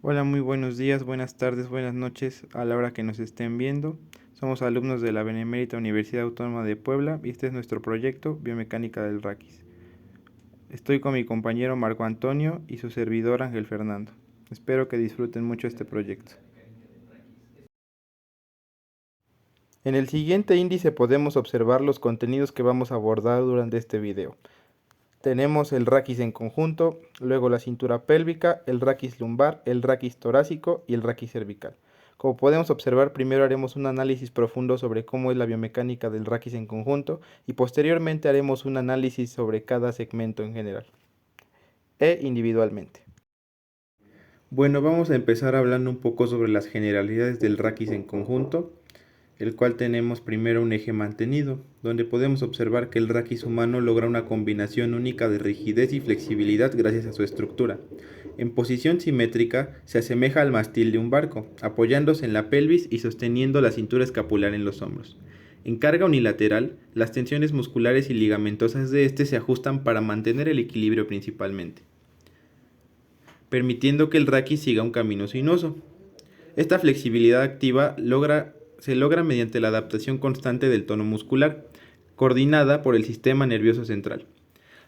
Hola, muy buenos días, buenas tardes, buenas noches a la hora que nos estén viendo. Somos alumnos de la Benemérita Universidad Autónoma de Puebla y este es nuestro proyecto Biomecánica del Raquis. Estoy con mi compañero Marco Antonio y su servidor Ángel Fernando. Espero que disfruten mucho este proyecto. En el siguiente índice podemos observar los contenidos que vamos a abordar durante este video. Tenemos el raquis en conjunto, luego la cintura pélvica, el raquis lumbar, el raquis torácico y el raquis cervical. Como podemos observar, primero haremos un análisis profundo sobre cómo es la biomecánica del raquis en conjunto y posteriormente haremos un análisis sobre cada segmento en general e individualmente. Bueno, vamos a empezar hablando un poco sobre las generalidades del raquis en conjunto, el cual tenemos primero un eje mantenido, donde podemos observar que el raquis humano logra una combinación única de rigidez y flexibilidad gracias a su estructura. En posición simétrica se asemeja al mástil de un barco, apoyándose en la pelvis y sosteniendo la cintura escapular en los hombros. En carga unilateral, las tensiones musculares y ligamentosas de este se ajustan para mantener el equilibrio principalmente, permitiendo que el raquis siga un camino sinuoso. Esta flexibilidad activa se logra mediante la adaptación constante del tono muscular, coordinada por el sistema nervioso central.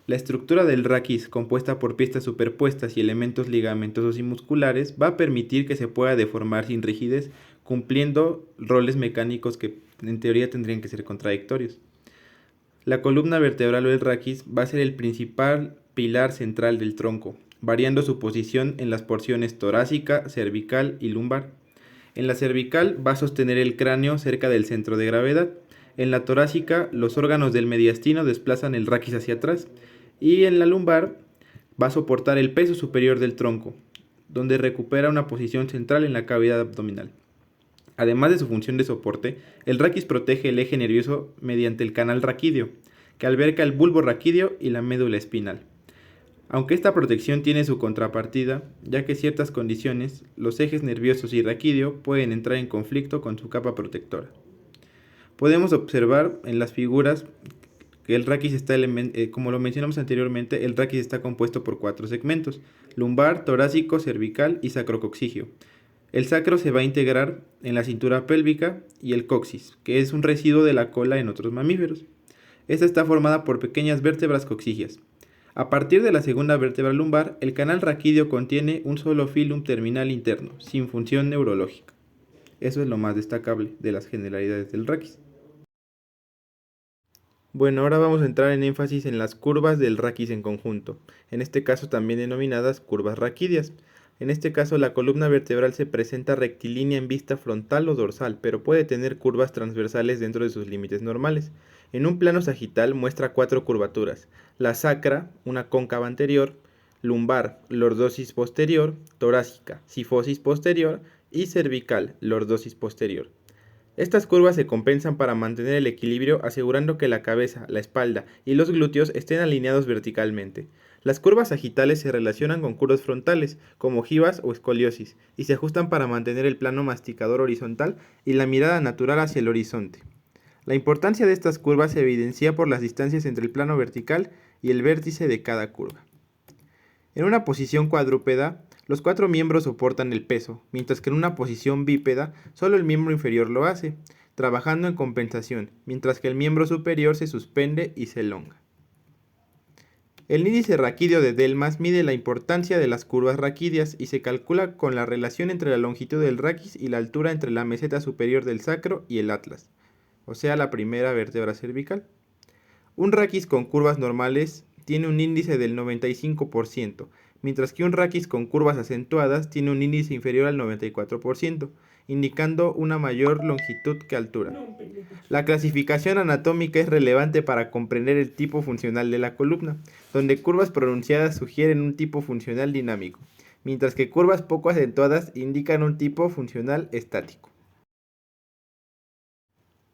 La estructura del raquis, compuesta por piezas superpuestas y elementos ligamentosos y musculares, va a permitir que se pueda deformar sin rigidez, cumpliendo roles mecánicos que en teoría tendrían que ser contradictorios. La columna vertebral o el raquis va a ser el principal pilar central del tronco, variando su posición en las porciones torácica, cervical y lumbar. En la cervical va a sostener el cráneo cerca del centro de gravedad. En la torácica, los órganos del mediastino desplazan el raquis hacia atrás. Y en la lumbar va a soportar el peso superior del tronco, donde recupera una posición central en la cavidad abdominal. Además de su función de soporte, el raquis protege el eje nervioso mediante el canal raquídeo, que alberga el bulbo raquídeo y la médula espinal. Aunque esta protección tiene su contrapartida, ya que en ciertas condiciones los ejes nerviosos y raquídeo pueden entrar en conflicto con su capa protectora. Podemos observar en las figuras que el raquis está, como lo mencionamos anteriormente, el raquis está compuesto por 4 segmentos: lumbar, torácico, cervical y sacrococcigio. El sacro se va a integrar en la cintura pélvica y el coxis, que es un residuo de la cola en otros mamíferos. Esta está formada por pequeñas vértebras coxigias. A partir de la segunda vértebra lumbar, el canal raquídeo contiene un solo filum terminal interno, sin función neurológica. Eso es lo más destacable de las generalidades del raquis. Bueno, ahora vamos a entrar en énfasis en las curvas del raquis en conjunto, en este caso también denominadas curvas raquídeas. En este caso la columna vertebral se presenta rectilínea en vista frontal o dorsal, pero puede tener curvas transversales dentro de sus límites normales. En un plano sagital muestra 4 curvaturas: la sacra, una cóncava anterior; lumbar, lordosis posterior; torácica, sifosis posterior; y cervical, lordosis posterior. Estas curvas se compensan para mantener el equilibrio, asegurando que la cabeza, la espalda y los glúteos estén alineados verticalmente. Las curvas sagitales se relacionan con curvas frontales, como ojivas o escoliosis, y se ajustan para mantener el plano masticador horizontal y la mirada natural hacia el horizonte. La importancia de estas curvas se evidencia por las distancias entre el plano vertical y el vértice de cada curva. En una posición cuadrúpeda, los 4 miembros soportan el peso, mientras que en una posición bípeda, solo el miembro inferior lo hace, trabajando en compensación, mientras que el miembro superior se suspende y se elonga. El índice raquídeo de Delmas mide la importancia de las curvas raquídeas y se calcula con la relación entre la longitud del raquis y la altura entre la meseta superior del sacro y el atlas, o sea, la primera vértebra cervical. Un raquis con curvas normales tiene un índice del 95%, mientras que un raquis con curvas acentuadas tiene un índice inferior al 94%, indicando una mayor longitud que altura. La clasificación anatómica es relevante para comprender el tipo funcional de la columna, donde curvas pronunciadas sugieren un tipo funcional dinámico, mientras que curvas poco acentuadas indican un tipo funcional estático.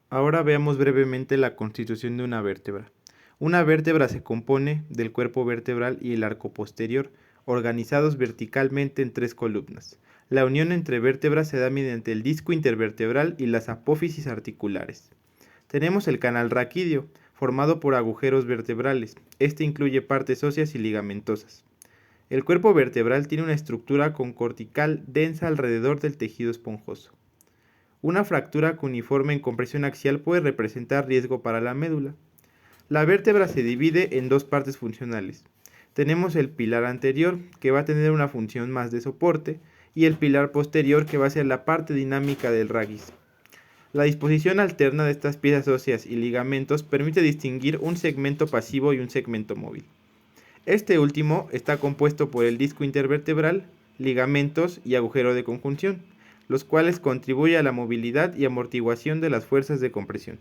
Ahora veamos brevemente la constitución de una vértebra. Una vértebra se compone del cuerpo vertebral y el arco posterior, organizados verticalmente en 3 columnas. La unión entre vértebras se da mediante el disco intervertebral y las apófisis articulares. Tenemos el canal raquídeo, formado por agujeros vertebrales. Este incluye partes óseas y ligamentosas. El cuerpo vertebral tiene una estructura concortical densa alrededor del tejido esponjoso. Una fractura cuneiforme en compresión axial puede representar riesgo para la médula. La vértebra se divide en dos partes funcionales. Tenemos el pilar anterior, que va a tener una función más de soporte, y el pilar posterior, que va a ser la parte dinámica del raquis. La disposición alterna de estas piezas óseas y ligamentos permite distinguir un segmento pasivo y un segmento móvil. Este último está compuesto por el disco intervertebral, ligamentos y agujero de conjunción, los cuales contribuyen a la movilidad y amortiguación de las fuerzas de compresión.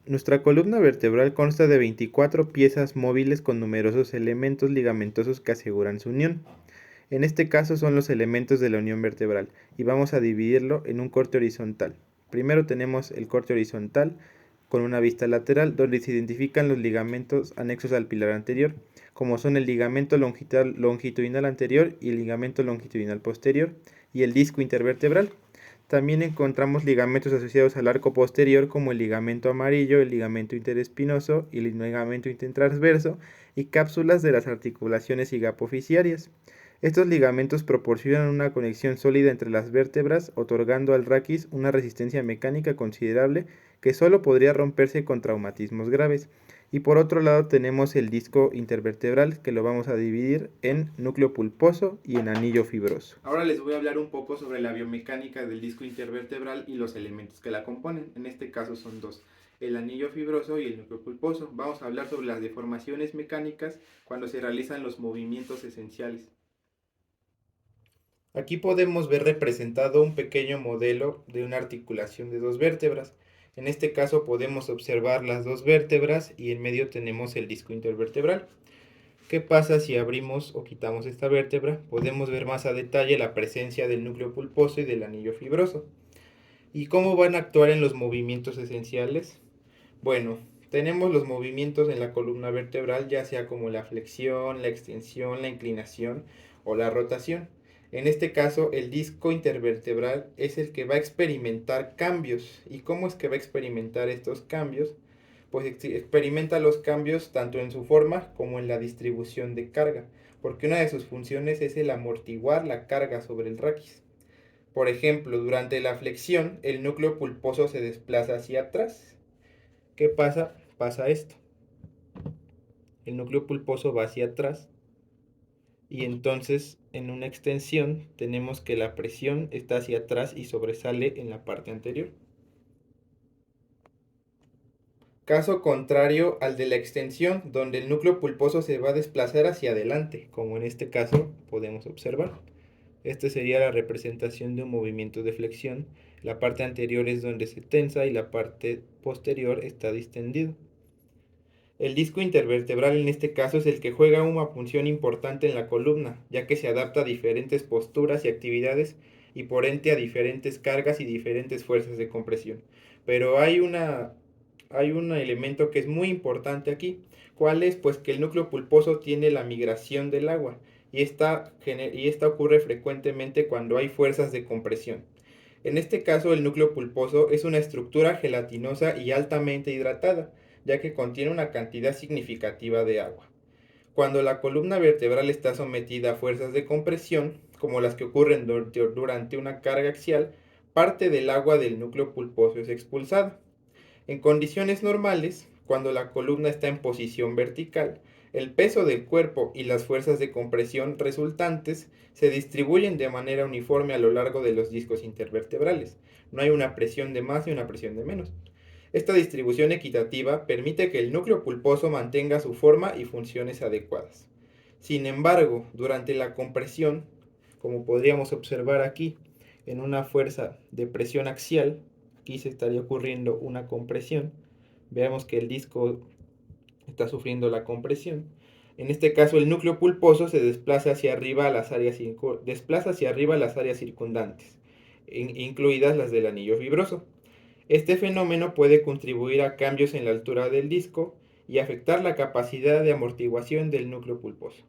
Nuestra columna vertebral consta de 24 piezas móviles con numerosos elementos ligamentosos que aseguran su unión. En este caso son los elementos de la unión vertebral y vamos a dividirlo en un corte horizontal. Primero tenemos el corte horizontal con una vista lateral donde se identifican los ligamentos anexos al pilar anterior, como son el ligamento longitudinal anterior y el ligamento longitudinal posterior y el disco intervertebral. También encontramos ligamentos asociados al arco posterior como el ligamento amarillo, el ligamento interespinoso y el ligamento intertransverso y cápsulas de las articulaciones higapoficiarias. Estos ligamentos proporcionan una conexión sólida entre las vértebras, otorgando al raquis una resistencia mecánica considerable que solo podría romperse con traumatismos graves. Y por otro lado tenemos el disco intervertebral, que lo vamos a dividir en núcleo pulposo y en anillo fibroso. Ahora les voy a hablar un poco sobre la biomecánica del disco intervertebral y los elementos que la componen. En este caso son dos, el anillo fibroso y el núcleo pulposo. Vamos a hablar sobre las deformaciones mecánicas cuando se realizan los movimientos esenciales. Aquí podemos ver representado un pequeño modelo de una articulación de dos vértebras. En este caso podemos observar las dos vértebras y en medio tenemos el disco intervertebral. ¿Qué pasa si abrimos o quitamos esta vértebra? Podemos ver más a detalle la presencia del núcleo pulposo y del anillo fibroso. ¿Y cómo van a actuar en los movimientos esenciales? Bueno, tenemos los movimientos en la columna vertebral, ya sea como la flexión, la extensión, la inclinación o la rotación. En este caso, el disco intervertebral es el que va a experimentar cambios. ¿Y cómo es que va a experimentar estos cambios? Pues experimenta los cambios tanto en su forma como en la distribución de carga, porque una de sus funciones es el amortiguar la carga sobre el raquis. Por ejemplo, durante la flexión, el núcleo pulposo se desplaza hacia atrás. ¿Qué pasa? Pasa esto. El núcleo pulposo va hacia atrás y entonces en una extensión tenemos que la presión está hacia atrás y sobresale en la parte anterior. Caso contrario al de la extensión, donde el núcleo pulposo se va a desplazar hacia adelante, como en este caso podemos observar. Esta sería la representación de un movimiento de flexión. La parte anterior es donde se tensa y la parte posterior está distendido. El disco intervertebral en este caso es el que juega una función importante en la columna, ya que se adapta a diferentes posturas y actividades y por ende a diferentes cargas y diferentes fuerzas de compresión. Pero hay un elemento que es muy importante aquí. ¿Cuál es? Pues que el núcleo pulposo tiene la migración del agua y esta ocurre frecuentemente cuando hay fuerzas de compresión. En este caso, el núcleo pulposo es una estructura gelatinosa y altamente hidratada, ya que contiene una cantidad significativa de agua. Cuando la columna vertebral está sometida a fuerzas de compresión, como las que ocurren durante una carga axial, parte del agua del núcleo pulposo es expulsada. En condiciones normales, cuando la columna está en posición vertical, el peso del cuerpo y las fuerzas de compresión resultantes se distribuyen de manera uniforme a lo largo de los discos intervertebrales. No hay una presión de más y una presión de menos. Esta distribución equitativa permite que el núcleo pulposo mantenga su forma y funciones adecuadas. Sin embargo, durante la compresión, como podríamos observar aquí, en una fuerza de presión axial, aquí se estaría ocurriendo una compresión. Veamos que el disco está sufriendo la compresión. En este caso, el núcleo pulposo se desplaza hacia arriba a las áreas, circundantes, incluidas las del anillo fibroso. Este fenómeno puede contribuir a cambios en la altura del disco y afectar la capacidad de amortiguación del núcleo pulposo.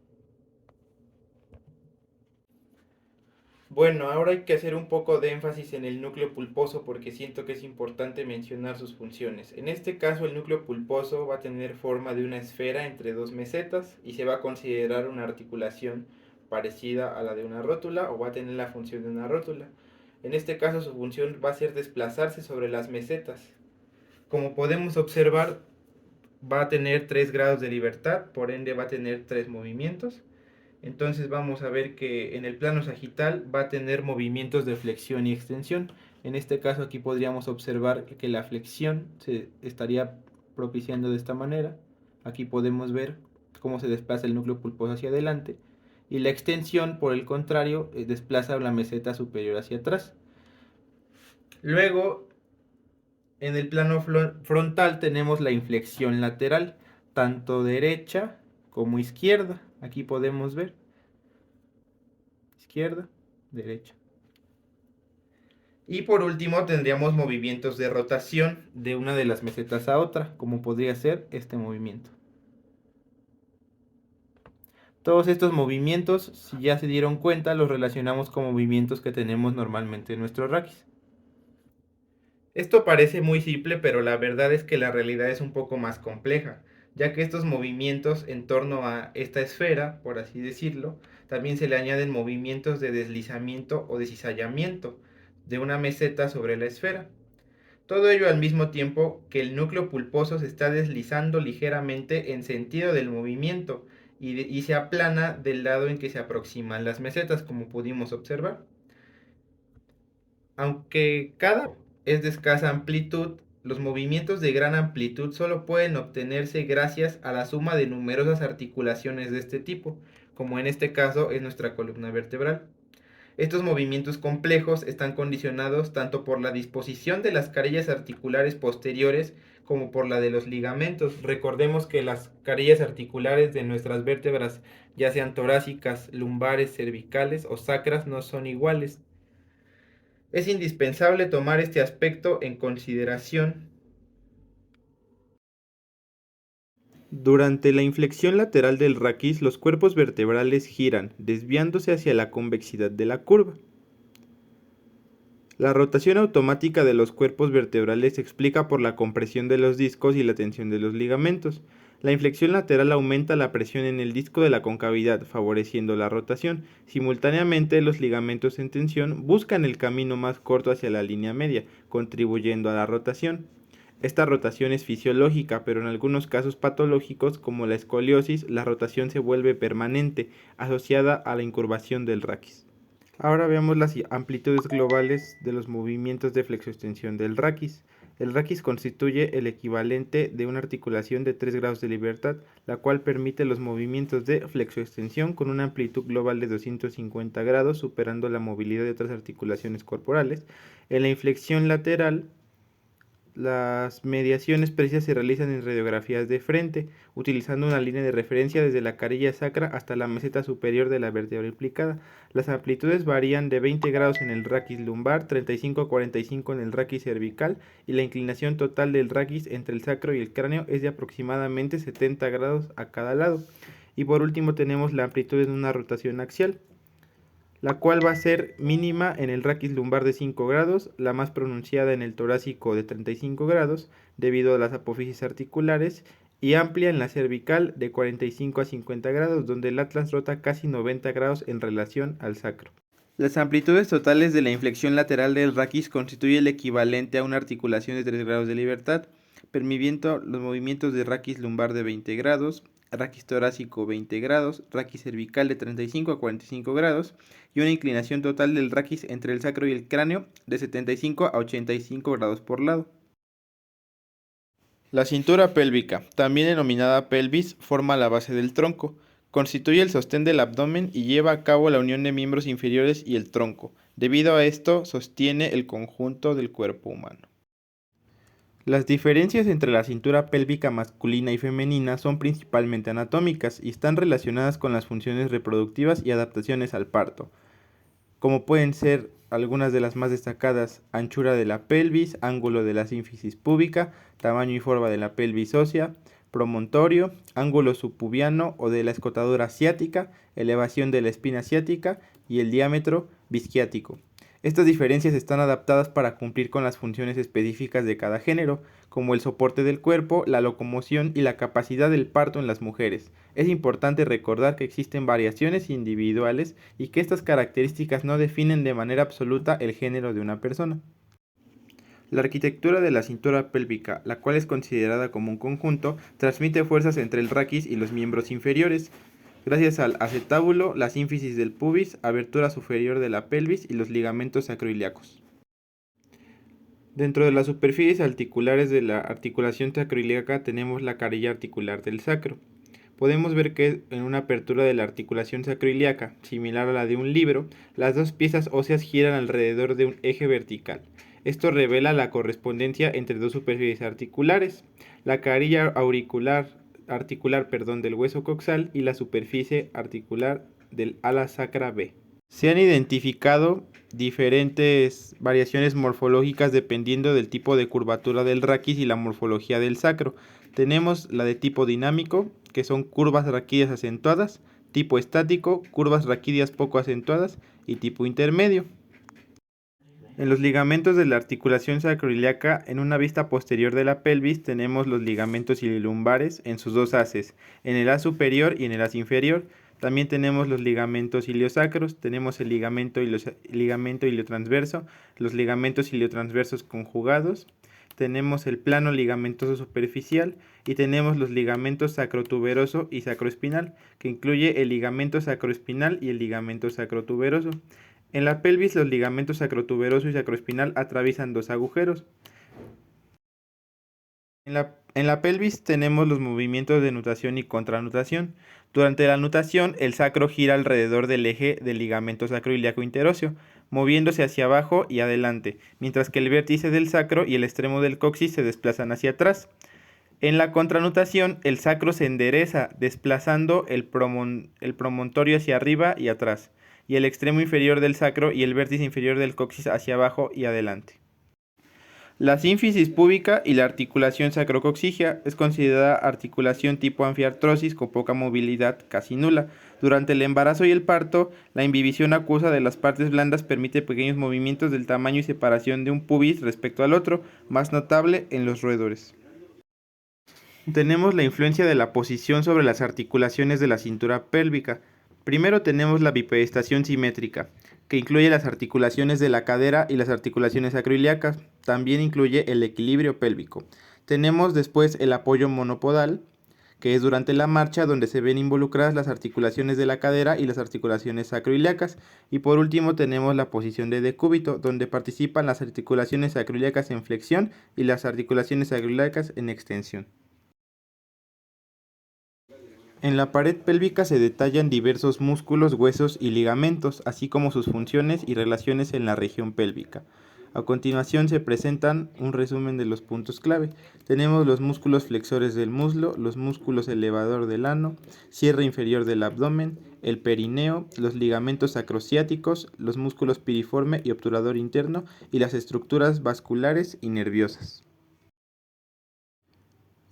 Bueno, ahora hay que hacer un poco de énfasis en el núcleo pulposo porque siento que es importante mencionar sus funciones. En este caso, el núcleo pulposo va a tener forma de una esfera entre dos mesetas y se va a considerar una articulación parecida a la de una rótula o va a tener la función de una rótula. En este caso, su función va a ser desplazarse sobre las mesetas. Como podemos observar, va a tener 3 grados de libertad, por ende va a tener 3 movimientos. Entonces vamos a ver que en el plano sagital va a tener movimientos de flexión y extensión. En este caso aquí podríamos observar que la flexión se estaría propiciando de esta manera. Aquí podemos ver cómo se desplaza el núcleo pulposo hacia adelante. Y la extensión, por el contrario, desplaza la meseta superior hacia atrás. Luego, en el plano frontal tenemos la inflexión lateral, tanto derecha como izquierda. Aquí podemos ver izquierda, derecha. Y por último tendríamos movimientos de rotación de una de las mesetas a otra, como podría ser este movimiento. Todos estos movimientos, si ya se dieron cuenta, los relacionamos con movimientos que tenemos normalmente en nuestro raquis. Esto parece muy simple, pero la verdad es que la realidad es un poco más compleja, ya que estos movimientos en torno a esta esfera, por así decirlo, también se le añaden movimientos de deslizamiento o de cizallamiento de una meseta sobre la esfera. Todo ello al mismo tiempo que el núcleo pulposo se está deslizando ligeramente en sentido del movimiento y se aplana del lado en que se aproximan las mesetas, como pudimos observar. Aunque cada es de escasa amplitud, los movimientos de gran amplitud solo pueden obtenerse gracias a la suma de numerosas articulaciones de este tipo, como en este caso es nuestra columna vertebral. Estos movimientos complejos están condicionados tanto por la disposición de las carillas articulares posteriores como por la de los ligamentos. Recordemos que las carillas articulares de nuestras vértebras, ya sean torácicas, lumbares, cervicales o sacras, no son iguales. Es indispensable tomar este aspecto en consideración. Durante la inflexión lateral del raquis, los cuerpos vertebrales giran, desviándose hacia la convexidad de la curva. La rotación automática de los cuerpos vertebrales se explica por la compresión de los discos y la tensión de los ligamentos. La inflexión lateral aumenta la presión en el disco de la concavidad, favoreciendo la rotación. Simultáneamente, los ligamentos en tensión buscan el camino más corto hacia la línea media, contribuyendo a la rotación. Esta rotación es fisiológica, pero en algunos casos patológicos, como la escoliosis, la rotación se vuelve permanente, asociada a la incurvación del raquis. Ahora veamos las amplitudes globales de los movimientos de flexoextensión del raquis. El raquis constituye el equivalente de una articulación de 3 grados de libertad, la cual permite los movimientos de flexoextensión con una amplitud global de 250 grados, superando la movilidad de otras articulaciones corporales. En la inflexión lateral, las mediaciones precisas se realizan en radiografías de frente, utilizando una línea de referencia desde la carilla sacra hasta la meseta superior de la vértebra implicada. Las amplitudes varían de 20 grados en el raquis lumbar, 35 a 45 en el raquis cervical y la inclinación total del raquis entre el sacro y el cráneo es de aproximadamente 70 grados a cada lado. Y por último tenemos la amplitud en una rotación axial, la cual va a ser mínima en el raquis lumbar de 5 grados, la más pronunciada en el torácico de 35 grados, debido a las apófisis articulares, y amplia en la cervical de 45 a 50 grados, donde el atlas rota casi 90 grados en relación al sacro. Las amplitudes totales de la inflexión lateral del raquis constituye el equivalente a una articulación de 3 grados de libertad, permitiendo los movimientos de raquis lumbar de 20 grados, raquis torácico 20 grados, raquis cervical de 35 a 45 grados y una inclinación total del raquis entre el sacro y el cráneo de 75 a 85 grados por lado. La cintura pélvica, también denominada pelvis, forma la base del tronco, constituye el sostén del abdomen y lleva a cabo la unión de miembros inferiores y el tronco. Debido a esto, sostiene el conjunto del cuerpo humano. Las diferencias entre la cintura pélvica masculina y femenina son principalmente anatómicas y están relacionadas con las funciones reproductivas y adaptaciones al parto, como pueden ser algunas de las más destacadas: anchura de la pelvis, ángulo de la sínfisis púbica, tamaño y forma de la pelvis ósea, promontorio, ángulo subpubiano o de la escotadura ciática, elevación de la espina ciática y el diámetro bisquiático. Estas diferencias están adaptadas para cumplir con las funciones específicas de cada género, como el soporte del cuerpo, la locomoción y la capacidad del parto en las mujeres. Es importante recordar que existen variaciones individuales y que estas características no definen de manera absoluta el género de una persona. La arquitectura de la cintura pélvica, la cual es considerada como un conjunto, transmite fuerzas entre el raquis y los miembros inferiores, gracias al acetábulo, la sínfisis del pubis, abertura superior de la pelvis y los ligamentos sacroiliacos. Dentro de las superficies articulares de la articulación sacroiliaca tenemos la carilla articular del sacro. Podemos ver que en una apertura de la articulación sacroiliaca, similar a la de un libro, las dos piezas óseas giran alrededor de un eje vertical. Esto revela la correspondencia entre dos superficies articulares, la carilla articular del hueso coxal y la superficie articular del ala sacra B. Se han identificado diferentes variaciones morfológicas dependiendo del tipo de curvatura del raquis y la morfología del sacro. Tenemos la de tipo dinámico, que son curvas raquídeas acentuadas, tipo estático, curvas raquídeas poco acentuadas y tipo intermedio. En los ligamentos de la articulación sacroiliaca, en una vista posterior de la pelvis, tenemos los ligamentos ililumbares en sus dos haces, en el haz superior y en el haz inferior. También tenemos los ligamentos iliosacros, tenemos el ligamento iliotransverso, los ligamentos iliotransversos conjugados, tenemos el plano ligamentoso superficial y tenemos los ligamentos sacrotuberoso y sacroespinal, que incluye el ligamento sacroespinal y el ligamento sacrotuberoso. En la pelvis, los ligamentos sacrotuberoso y sacroespinal atraviesan dos agujeros. En la pelvis tenemos los movimientos de nutación y contranutación. Durante la nutación, el sacro gira alrededor del eje del ligamento sacroiliaco interóseo, moviéndose hacia abajo y adelante, mientras que el vértice del sacro y el extremo del coxis se desplazan hacia atrás. En la contranutación, el sacro se endereza, desplazando el promontorio hacia arriba y atrás, y el extremo inferior del sacro y el vértice inferior del coxis hacia abajo y adelante. La sínfisis púbica y la articulación sacrocoxigia es considerada articulación tipo anfiartrosis con poca movilidad, casi nula. Durante el embarazo y el parto, la imbibición acuosa de las partes blandas permite pequeños movimientos del tamaño y separación de un pubis respecto al otro, más notable en los roedores. Tenemos la influencia de la posición sobre las articulaciones de la cintura pélvica. Primero tenemos la bipedestación simétrica, que incluye las articulaciones de la cadera y las articulaciones sacroiliacas. También incluye el equilibrio pélvico. Tenemos después el apoyo monopodal, que es durante la marcha donde se ven involucradas las articulaciones de la cadera y las articulaciones sacroiliacas. Y por último tenemos la posición de decúbito, donde participan las articulaciones sacroiliacas en flexión y las articulaciones sacroiliacas en extensión. En la pared pélvica se detallan diversos músculos, huesos y ligamentos, así como sus funciones y relaciones en la región pélvica. A continuación se presentan un resumen de los puntos clave. Tenemos los músculos flexores del muslo, los músculos elevador del ano, cierre inferior del abdomen, el perineo, los ligamentos sacrociáticos, los músculos piriforme y obturador interno y las estructuras vasculares y nerviosas.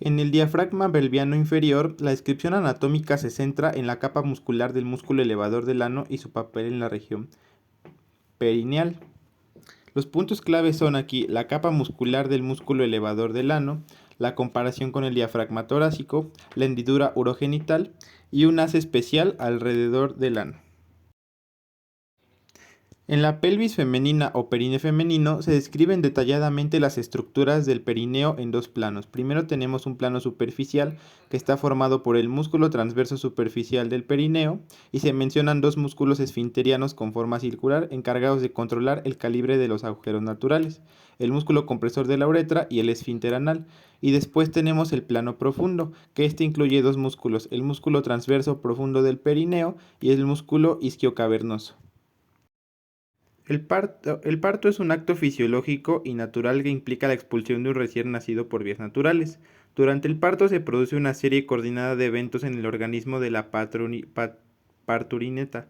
En el diafragma pelviano inferior, la descripción anatómica se centra en la capa muscular del músculo elevador del ano y su papel en la región perineal. Los puntos claves son aquí la capa muscular del músculo elevador del ano, la comparación con el diafragma torácico, la hendidura urogenital y un haz especial alrededor del ano. En la pelvis femenina o perine femenino se describen detalladamente las estructuras del perineo en dos planos. Primero tenemos un plano superficial que está formado por el músculo transverso superficial del perineo y se mencionan dos músculos esfinterianos con forma circular encargados de controlar el calibre de los agujeros naturales, el músculo compresor de la uretra y el esfínter anal. Y después tenemos el plano profundo, que este incluye dos músculos, el músculo transverso profundo del perineo y el músculo isquiocavernoso. El parto es un acto fisiológico y natural que implica la expulsión de un recién nacido por vías naturales. Durante el parto se produce una serie coordinada de eventos en el organismo de la parturineta.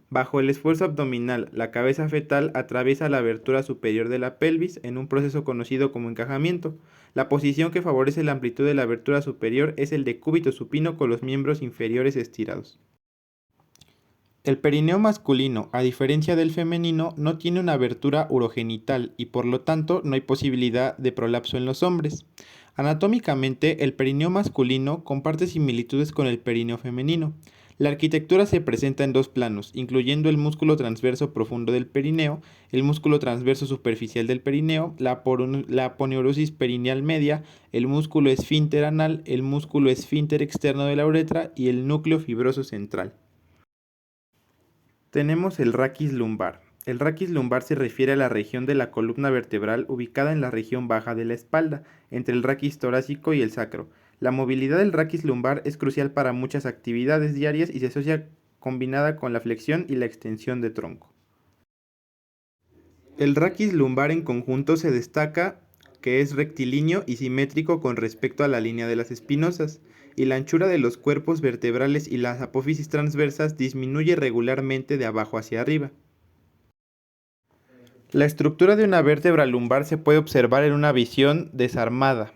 Bajo el esfuerzo abdominal, la cabeza fetal atraviesa la abertura superior de la pelvis en un proceso conocido como encajamiento. La posición que favorece la amplitud de la abertura superior es el decúbito supino con los miembros inferiores estirados. El perineo masculino, a diferencia del femenino, no tiene una abertura urogenital y por lo tanto no hay posibilidad de prolapso en los hombres. Anatómicamente, el perineo masculino comparte similitudes con el perineo femenino. La arquitectura se presenta en dos planos, incluyendo el músculo transverso profundo del perineo, el músculo transverso superficial del perineo, la aponeurosis perineal media, el músculo esfínter anal, el músculo esfínter externo de la uretra y el núcleo fibroso central. Tenemos el raquis lumbar. El raquis lumbar se refiere a la región de la columna vertebral ubicada en la región baja de la espalda, entre el raquis torácico y el sacro. La movilidad del raquis lumbar es crucial para muchas actividades diarias y se asocia combinada con la flexión y la extensión de tronco. El raquis lumbar en conjunto se destaca que es rectilíneo y simétrico con respecto a la línea de las espinosas, y la anchura de los cuerpos vertebrales y las apófisis transversas disminuye regularmente de abajo hacia arriba. La estructura de una vértebra lumbar se puede observar en una visión desarmada.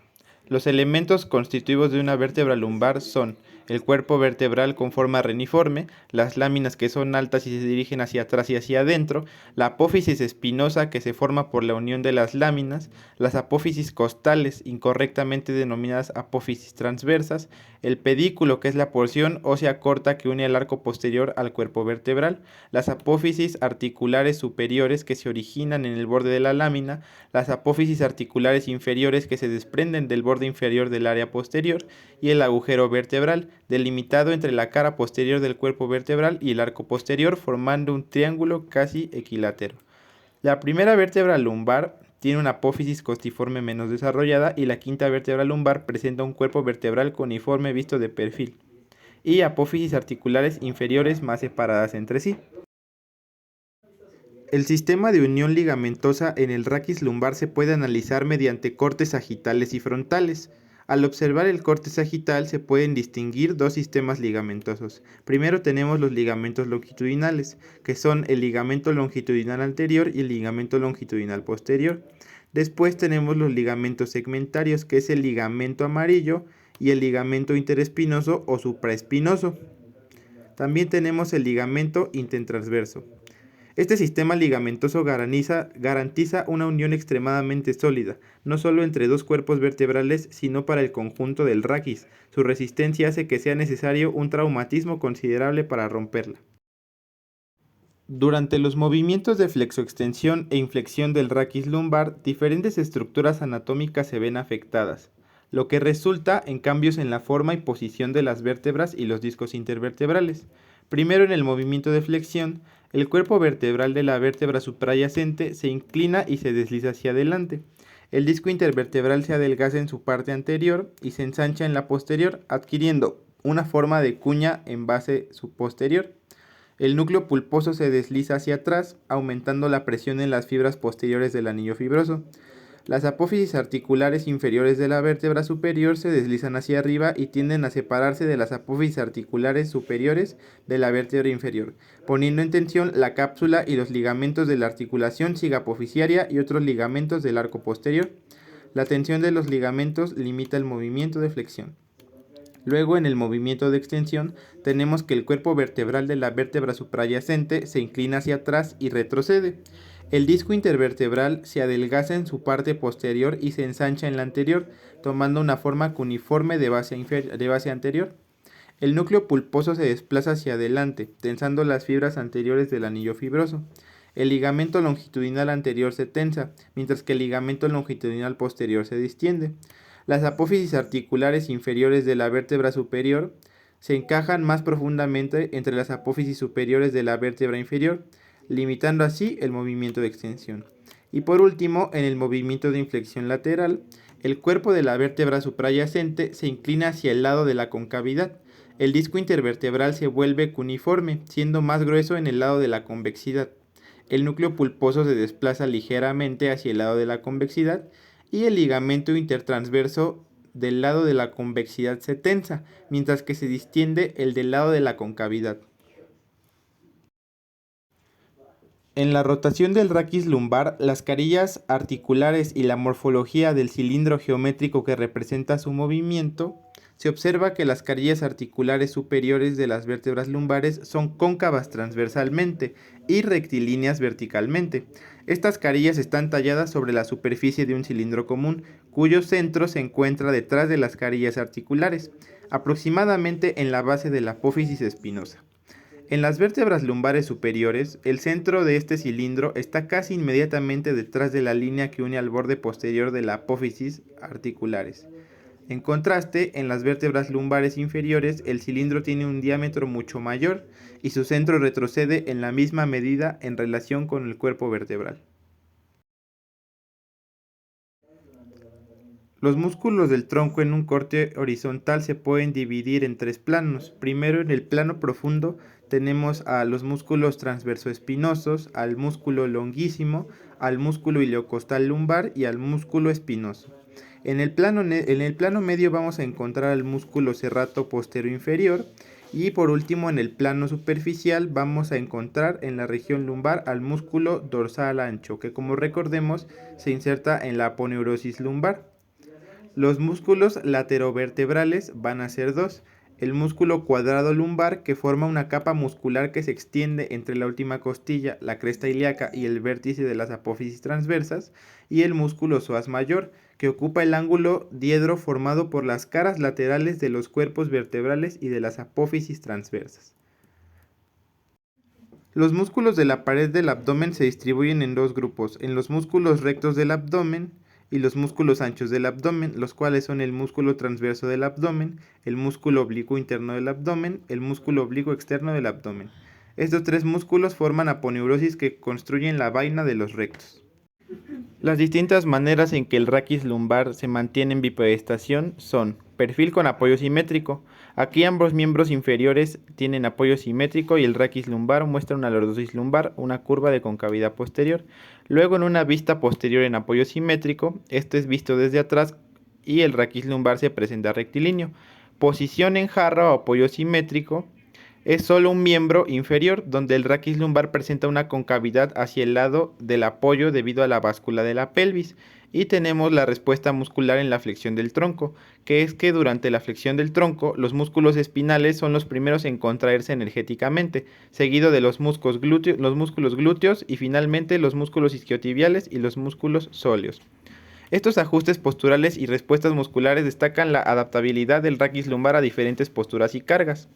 Los elementos constitutivos de una vértebra lumbar son el cuerpo vertebral con forma reniforme, las láminas que son altas y se dirigen hacia atrás y hacia adentro, la apófisis espinosa que se forma por la unión de las láminas, las apófisis costales, incorrectamente denominadas apófisis transversas, el pedículo que es la porción ósea corta que une el arco posterior al cuerpo vertebral, las apófisis articulares superiores que se originan en el borde de la lámina, las apófisis articulares inferiores que se desprenden del borde inferior del área posterior y el agujero vertebral, delimitado entre la cara posterior del cuerpo vertebral y el arco posterior, formando un triángulo casi equilátero. La primera vértebra lumbar tiene una apófisis costiforme menos desarrollada y la quinta vértebra lumbar presenta un cuerpo vertebral coniforme visto de perfil y apófisis articulares inferiores más separadas entre sí. El sistema de unión ligamentosa en el raquis lumbar se puede analizar mediante cortes sagitales y frontales. Al observar el corte sagital se pueden distinguir dos sistemas ligamentosos. Primero tenemos los ligamentos longitudinales, que son el ligamento longitudinal anterior y el ligamento longitudinal posterior. Después tenemos los ligamentos segmentarios, que es el ligamento amarillo y el ligamento interespinoso o supraespinoso. También tenemos el ligamento intertransverso. Este sistema ligamentoso garantiza una unión extremadamente sólida, no solo entre dos cuerpos vertebrales, sino para el conjunto del raquis. Su resistencia hace que sea necesario un traumatismo considerable para romperla. Durante los movimientos de flexoextensión e inflexión del raquis lumbar, diferentes estructuras anatómicas se ven afectadas, lo que resulta en cambios en la forma y posición de las vértebras y los discos intervertebrales. Primero, en el movimiento de flexión, el cuerpo vertebral de la vértebra suprayacente se inclina y se desliza hacia adelante. El disco intervertebral se adelgaza en su parte anterior y se ensancha en la posterior, adquiriendo una forma de cuña en base posterior. El núcleo pulposo se desliza hacia atrás, aumentando la presión en las fibras posteriores del anillo fibroso. Las apófisis articulares inferiores de la vértebra superior se deslizan hacia arriba y tienden a separarse de las apófisis articulares superiores de la vértebra inferior, poniendo en tensión la cápsula y los ligamentos de la articulación sigapofisiaria y otros ligamentos del arco posterior. La tensión de los ligamentos limita el movimiento de flexión. Luego, en el movimiento de extensión, tenemos que el cuerpo vertebral de la vértebra suprayacente se inclina hacia atrás y retrocede. El disco intervertebral se adelgaza en su parte posterior y se ensancha en la anterior, tomando una forma cuneiforme de base anterior. El núcleo pulposo se desplaza hacia adelante, tensando las fibras anteriores del anillo fibroso. El ligamento longitudinal anterior se tensa, mientras que el ligamento longitudinal posterior se distiende. Las apófisis articulares inferiores de la vértebra superior se encajan más profundamente entre las apófisis superiores de la vértebra inferior, limitando así el movimiento de extensión. Y por último, en el movimiento de inflexión lateral, el cuerpo de la vértebra suprayacente se inclina hacia el lado de la concavidad. El disco intervertebral se vuelve cuneiforme, siendo más grueso en el lado de la convexidad. El núcleo pulposo se desplaza ligeramente hacia el lado de la convexidad y el ligamento intertransverso del lado de la convexidad se tensa, mientras que se distiende el del lado de la concavidad. En la rotación del raquis lumbar, las carillas articulares y la morfología del cilindro geométrico que representa su movimiento se observa que las carillas articulares superiores de las vértebras lumbares son cóncavas transversalmente y rectilíneas verticalmente. Estas carillas están talladas sobre la superficie de un cilindro común, cuyo centro se encuentra detrás de las carillas articulares, aproximadamente en la base de la apófisis espinosa. En las vértebras lumbares superiores, el centro de este cilindro está casi inmediatamente detrás de la línea que une al borde posterior de la apófisis articulares. En contraste, en las vértebras lumbares inferiores, el cilindro tiene un diámetro mucho mayor y su centro retrocede en la misma medida en relación con el cuerpo vertebral. Los músculos del tronco en un corte horizontal se pueden dividir en tres planos. Primero, en el plano profundo tenemos a los músculos transversoespinosos, al músculo longuísimo, al músculo iliocostal lumbar y al músculo espinoso. En el plano medio vamos a encontrar al músculo serrato postero inferior y por último en el plano superficial vamos a encontrar en la región lumbar al músculo dorsal ancho, que como recordemos se inserta en la aponeurosis lumbar. Los músculos laterovertebrales van a ser dos: el músculo cuadrado lumbar, que forma una capa muscular que se extiende entre la última costilla, la cresta ilíaca y el vértice de las apófisis transversas, y el músculo psoas mayor, que ocupa el ángulo diedro formado por las caras laterales de los cuerpos vertebrales y de las apófisis transversas. Los músculos de la pared del abdomen se distribuyen en dos grupos: en los músculos rectos del abdomen y los músculos anchos del abdomen, los cuales son el músculo transverso del abdomen, el músculo oblicuo interno del abdomen, el músculo oblicuo externo del abdomen. Estos tres músculos forman aponeurosis que construyen la vaina de los rectos. Las distintas maneras en que el raquis lumbar se mantiene en bipedestación son: perfil con apoyo simétrico. Aquí ambos miembros inferiores tienen apoyo simétrico y el raquis lumbar muestra una lordosis lumbar, una curva de concavidad posterior. Luego, en una vista posterior en apoyo simétrico, esto es visto desde atrás y el raquis lumbar se presenta rectilíneo. Posición en jarra o apoyo simétrico es solo un miembro inferior, donde el raquis lumbar presenta una concavidad hacia el lado del apoyo debido a la báscula de la pelvis. Y tenemos la respuesta muscular en la flexión del tronco, que es que durante la flexión del tronco los músculos espinales son los primeros en contraerse energéticamente, seguido de los músculos glúteos y finalmente los músculos isquiotibiales y los músculos sóleos. Estos ajustes posturales y respuestas musculares destacan la adaptabilidad del raquis lumbar a diferentes posturas y cargas.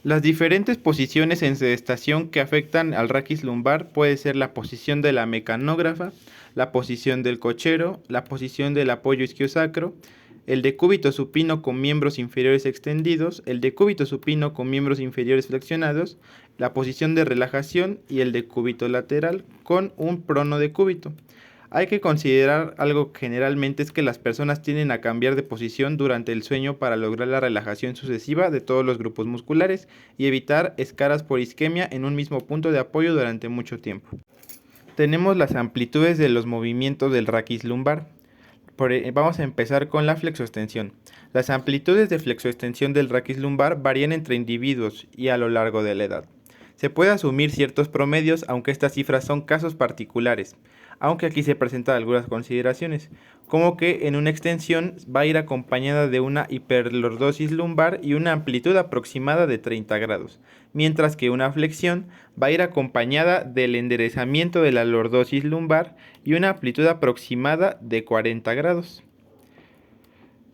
Las diferentes posiciones en sedestación que afectan al raquis lumbar puede ser la posición de la mecanógrafa, la posición del cochero, la posición del apoyo isquiosacro, el decúbito supino con miembros inferiores extendidos, el decúbito supino con miembros inferiores flexionados, la posición de relajación y el decúbito lateral con un pronodecúbito. Hay que considerar algo que generalmente es que las personas tienden a cambiar de posición durante el sueño para lograr la relajación sucesiva de todos los grupos musculares y evitar escaras por isquemia en un mismo punto de apoyo durante mucho tiempo. Tenemos las amplitudes de los movimientos del raquis lumbar. Vamos a empezar con la flexoextensión. Las amplitudes de flexoextensión del raquis lumbar varían entre individuos y a lo largo de la edad. Se puede asumir ciertos promedios, aunque estas cifras son casos particulares, aunque aquí se presentan algunas consideraciones, como que en una extensión va a ir acompañada de una hiperlordosis lumbar y una amplitud aproximada de 30 grados, mientras que una flexión va a ir acompañada del enderezamiento de la lordosis lumbar y una amplitud aproximada de 40 grados.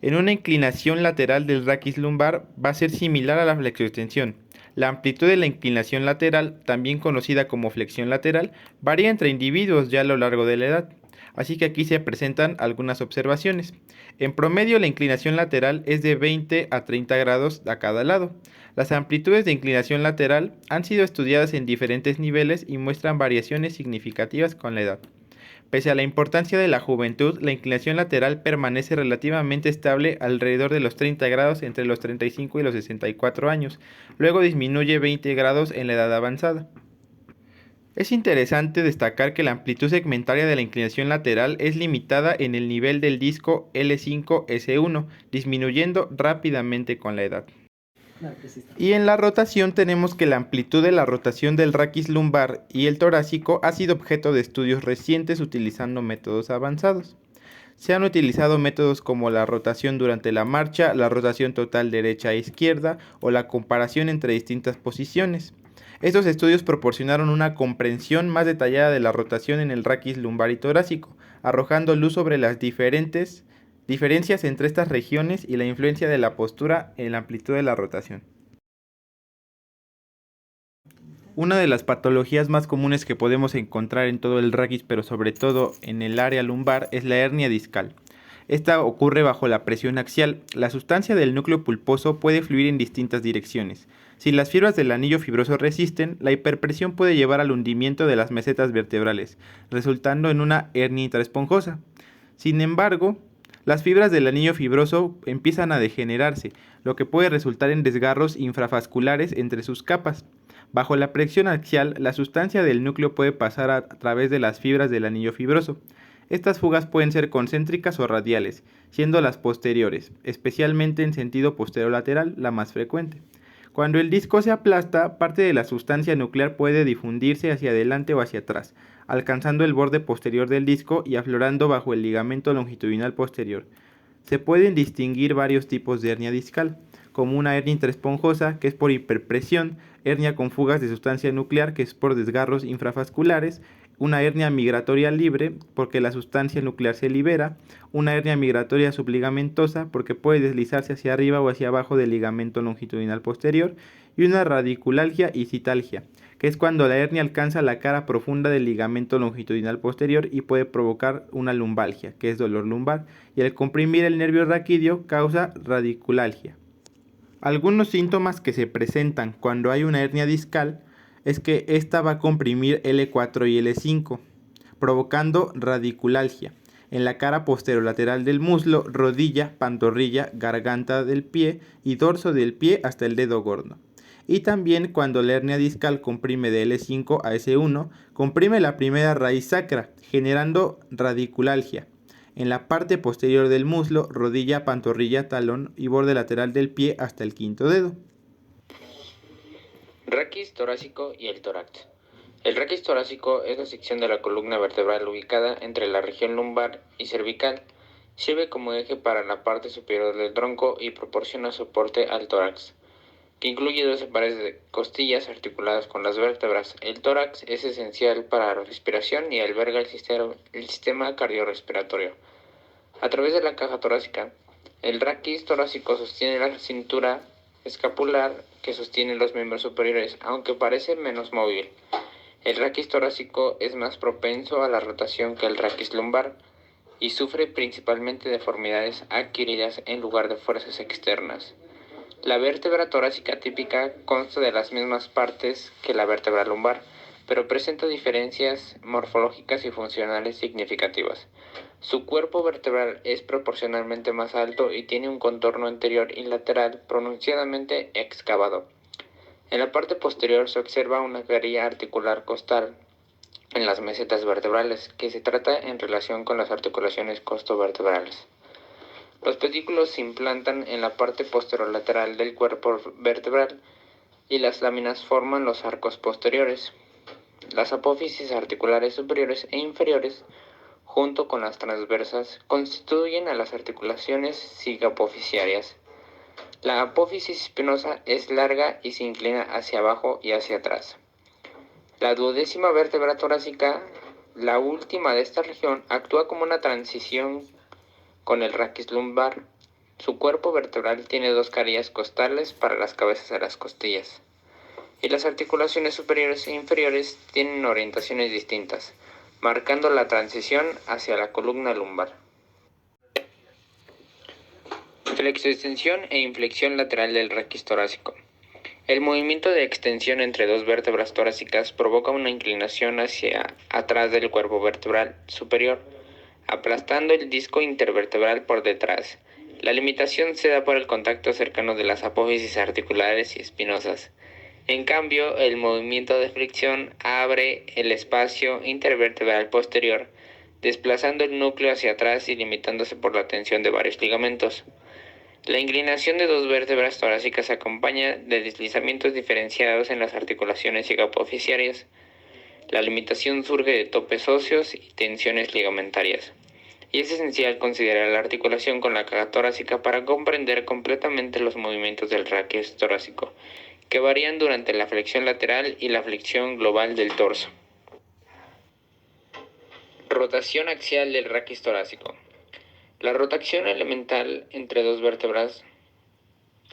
En una inclinación lateral del raquis lumbar va a ser similar a la flexoextensión. La amplitud de la inclinación lateral, también conocida como flexión lateral, varía entre individuos ya a lo largo de la edad, así que aquí se presentan algunas observaciones. En promedio, la inclinación lateral es de 20 a 30 grados a cada lado. Las amplitudes de inclinación lateral han sido estudiadas en diferentes niveles y muestran variaciones significativas con la edad. Pese a la importancia de la juventud, la inclinación lateral permanece relativamente estable alrededor de los 30 grados entre los 35 y los 64 años, luego disminuye 20 grados en la edad avanzada. Es interesante destacar que la amplitud segmentaria de la inclinación lateral es limitada en el nivel del disco L5-S1, disminuyendo rápidamente con la edad. Y en la rotación tenemos que la amplitud de la rotación del raquis lumbar y el torácico ha sido objeto de estudios recientes utilizando métodos avanzados. Se han utilizado métodos como la rotación durante la marcha, la rotación total derecha e izquierda o la comparación entre distintas posiciones. Estos estudios proporcionaron una comprensión más detallada de la rotación en el raquis lumbar y torácico, arrojando luz sobre las diferencias entre estas regiones y la influencia de la postura en la amplitud de la rotación. Una de las patologías más comunes que podemos encontrar en todo el raquis, pero sobre todo en el área lumbar, es la hernia discal. Esta ocurre bajo la presión axial. La sustancia del núcleo pulposo puede fluir en distintas direcciones. Si las fibras del anillo fibroso resisten, la hiperpresión puede llevar al hundimiento de las mesetas vertebrales, resultando en una hernia intraesponjosa. Sin embargo, las fibras del anillo fibroso empiezan a degenerarse, lo que puede resultar en desgarros infravasculares entre sus capas. Bajo la presión axial, la sustancia del núcleo puede pasar a través de las fibras del anillo fibroso. Estas fugas pueden ser concéntricas o radiales, siendo las posteriores, especialmente en sentido posterolateral, la más frecuente. Cuando el disco se aplasta, parte de la sustancia nuclear puede difundirse hacia adelante o hacia atrás, alcanzando el borde posterior del disco y aflorando bajo el ligamento longitudinal posterior. Se pueden distinguir varios tipos de hernia discal, como una hernia intraesponjosa, que es por hiperpresión, hernia con fugas de sustancia nuclear, que es por desgarros infravasculares, una hernia migratoria libre, porque la sustancia nuclear se libera, una hernia migratoria subligamentosa, porque puede deslizarse hacia arriba o hacia abajo del ligamento longitudinal posterior, y una radiculalgia y citalgia, que es cuando la hernia alcanza la cara profunda del ligamento longitudinal posterior y puede provocar una lumbalgia, que es dolor lumbar, y al comprimir el nervio raquídeo causa radiculalgia. Algunos síntomas que se presentan cuando hay una hernia discal es que esta va a comprimir L4 y L5, provocando radiculalgia en la cara posterolateral del muslo, rodilla, pantorrilla, garganta del pie y dorso del pie hasta el dedo gordo. Y también cuando la hernia discal comprime de L5 a S1, comprime la primera raíz sacra, generando radiculalgia en la parte posterior del muslo, rodilla, pantorrilla, talón y borde lateral del pie hasta el quinto dedo. Raquis torácico y el tórax. El raquis torácico es la sección de la columna vertebral ubicada entre la región lumbar y cervical. Sirve como eje para la parte superior del tronco y proporciona soporte al tórax, que incluye 12 pares de costillas articuladas con las vértebras. El tórax es esencial para la respiración y alberga el sistema cardiorrespiratorio. A través de la caja torácica, el raquis torácico sostiene la cintura escapular que sostiene los miembros superiores, aunque parece menos móvil. El raquis torácico es más propenso a la rotación que el raquis lumbar y sufre principalmente deformidades adquiridas en lugar de fuerzas externas. La vértebra torácica típica consta de las mismas partes que la vértebra lumbar, pero presenta diferencias morfológicas y funcionales significativas. Su cuerpo vertebral es proporcionalmente más alto y tiene un contorno anterior y lateral pronunciadamente excavado. En la parte posterior se observa una galería articular costal en las mesetas vertebrales, que se trata en relación con las articulaciones costovertebrales. Los pedículos se implantan en la parte posterolateral del cuerpo vertebral y las láminas forman los arcos posteriores. Las apófisis articulares superiores e inferiores, junto con las transversas, constituyen a las articulaciones sigapofisiarias. La apófisis espinosa es larga y se inclina hacia abajo y hacia atrás. La duodécima vértebra torácica, la última de esta región, actúa como una transición con el raquis lumbar. Su cuerpo vertebral tiene 2 carillas costales para las cabezas de las costillas, y las articulaciones superiores e inferiores tienen orientaciones distintas, marcando la transición hacia la columna lumbar. Flexoextensión e inflexión lateral del raquis torácico. El movimiento de extensión entre 2 vértebras torácicas provoca una inclinación hacia atrás del cuerpo vertebral superior, aplastando el disco intervertebral por detrás. La limitación se da por el contacto cercano de las apófisis articulares y espinosas. En cambio, el movimiento de flexión abre el espacio intervertebral posterior, desplazando el núcleo hacia atrás y limitándose por la tensión de varios ligamentos. La inclinación de 2 vértebras torácicas se acompaña de deslizamientos diferenciados en las articulaciones sigapofisiarias. La limitación surge de topes óseos y tensiones ligamentarias. y es esencial considerar la articulación con la caja torácica para comprender completamente los movimientos del raquis torácico, que varían durante la flexión lateral y la flexión global del torso. Rotación axial del raquis torácico. La rotación elemental entre dos vértebras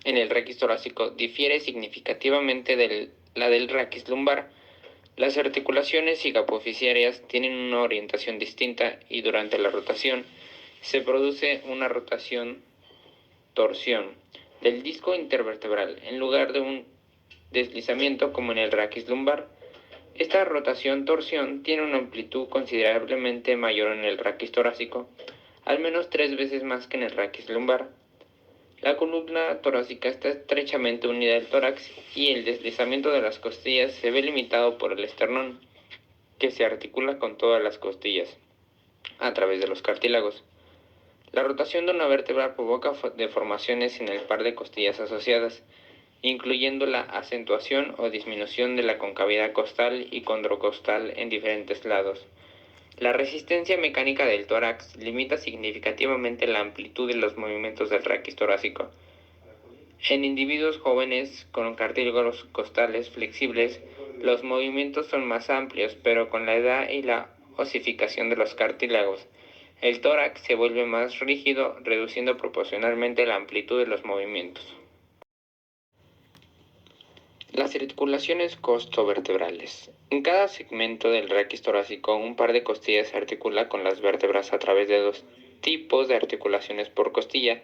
en el raquis torácico difiere significativamente de la del raquis lumbar. Las articulaciones hipoficiarias tienen una orientación distinta y durante la rotación se produce una torsión del disco intervertebral en lugar de un deslizamiento como en el raquis lumbar. Esta torsión tiene una amplitud considerablemente mayor en el raquis torácico, al menos 3 veces más que en el raquis lumbar. La columna torácica está estrechamente unida al tórax y el deslizamiento de las costillas se ve limitado por el esternón, que se articula con todas las costillas, a través de los cartílagos. La rotación de una vértebra provoca deformaciones en el par de costillas asociadas, incluyendo la acentuación o disminución de la concavidad costal y condrocostal en diferentes lados. La resistencia mecánica del tórax limita significativamente la amplitud de los movimientos del raquis torácico. En individuos jóvenes con cartílagos costales flexibles, los movimientos son más amplios, pero con la edad y la osificación de los cartílagos, el tórax se vuelve más rígido, reduciendo proporcionalmente la amplitud de los movimientos. Las articulaciones costovertebrales. En cada segmento del raquis torácico, un par de costillas se articula con las vértebras a través de 2 tipos de articulaciones por costilla: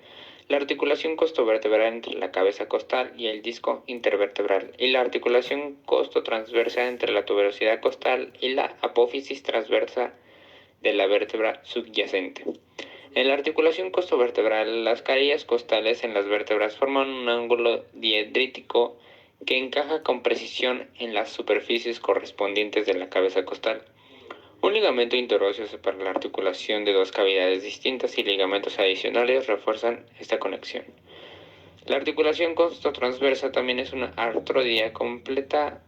la articulación costovertebral entre la cabeza costal y el disco intervertebral, y la articulación costotransversa entre la tuberosidad costal y la apófisis transversa de la vértebra subyacente. En la articulación costovertebral, las carillas costales en las vértebras forman un ángulo diedrítico que encaja con precisión en las superficies correspondientes de la cabeza costal. Un ligamento interóseo separa la articulación de 2 cavidades distintas y ligamentos adicionales refuerzan esta conexión. La articulación costotransversa también es una artrodia completada